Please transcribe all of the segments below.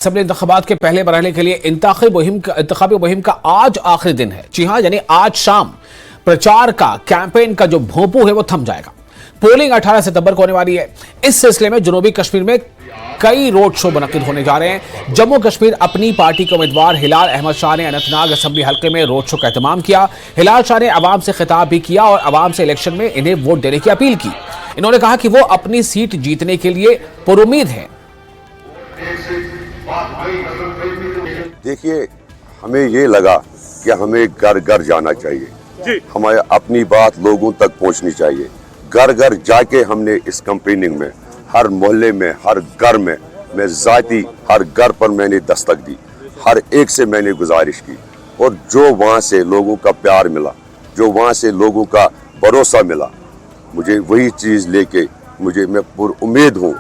Assembly इंतखाबात के पहले मरहले के लिए इंतखाबी मुहिम का आज आखिरी दिन है। जी हां, यानी आज शाम प्रचार का कैंपेन का जो भोंपू है वो थम जाएगा। पोलिंग 18 सितंबर को होने वाली है। इस सिलसिले में जनूबी कश्मीर में कई रोड शो मुनक्किद होने जा रहे हैं। जम्मू कश्मीर अपनी पार्टी के उम्मीदवार हिलाल अहमद शाह ने अनंतनाग असेंबली हल्के में रोड शो का एहतमाम किया। हिलाल शाह ने आवाम से खिताब भी किया और आवाम से इलेक्शन में इन्हें वोट देने की अपील की। इन्होंने कहा कि वो अपनी सीट जीतने के लिए पुरुमीद हैं। देखिए, हमें ये लगा कि हमें घर घर जाना चाहिए, हमें अपनी बात लोगों तक पहुंचनी चाहिए। घर घर जाके हमने इस कैंपेनिंग में हर मोहल्ले में, हर घर में, मैं जाती हर घर पर मैंने दस्तक दी, हर एक से मैंने गुजारिश की और जो वहाँ से लोगों का प्यार मिला, जो वहाँ से लोगों का भरोसा मिला, मुझे वही चीज़ लेके मैं पूरी उम्मीद हूँ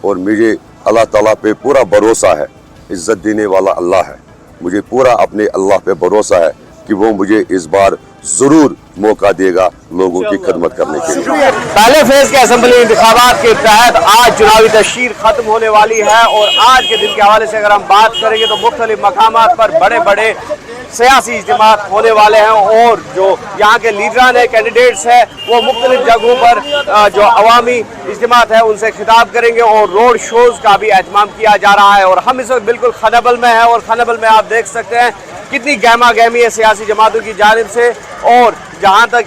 और मुझे अल्लाह ताला पे पूरा भरोसा है। इज्जत देने वाला अल्लाह है। मुझे पूरा अपने अल्लाह पे भरोसा है कि वो मुझे इस बार जरूर मौका देगा लोगों की खिदमत करने के लिए। पहले फेज के असेंबली इंतखाबात के तहत आज चुनावी तशहीर खत्म होने वाली है और आज के दिन के हवाले से अगर हम बात करेंगे तो मुख्तलिफ मकामात पर बड़े बड़े सियासी इज्तिमात होने वाले हैं और जो यहाँ के लीडरान है, कैंडिडेट्स हैं, वो मुख्तलिफ जगहों पर जो अवामी इज्तिमात है उनसे खिताब करेंगे और रोड शोज का भी एहतमाम किया जा रहा है। और हम इस वक्त बिल्कुल खनबल में हैं और खनबल में आप देख सकते हैं कितनी गहमा गहमी है सियासी जमातों की जानिब से। और जहाँ तक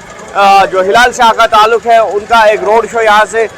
जो हिलाल शाह का ताल्लुक है उनका एक रोड शो यहाँ से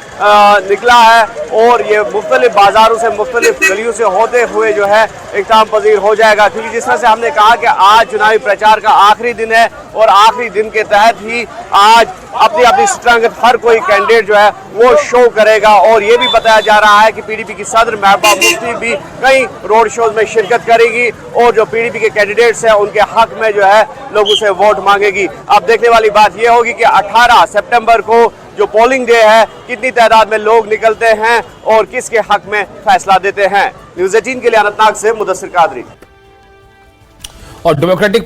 निकला है और ये मुख्तलिफ बाज़ारों से, मुख्तलिफ गलियों से होते हुए जो है इख्तिताम पजीर हो जाएगा। क्योंकि जिस तरह से हमने कहा कि आज चुनावी प्रचार का आखिरी दिन है और आखिरी दिन के तहत ही आज अपनी अपनी स्ट्रेंथ हर कोई कैंडिडेट जो है वो शो करेगा। और ये भी बताया जा रहा है कि पीडीपी की सदर महबूबा मुफ्ती भी कई रोड शोज में शिरकत करेगी और जो पीडीपी के कैंडिडेट्स हैं उनके हक में जो है लोगों से वोट मांगेगी। अब देखने वाली बात यह होगी कि 18 सितंबर को जो पोलिंग डे है कितनी तादाद में लोग निकलते हैं और किसके हक में फैसला देते हैं। न्यूज़ 18 के लिए अनंतनाग से मुदस्सिर कादरी। और डेमोक्रेटिक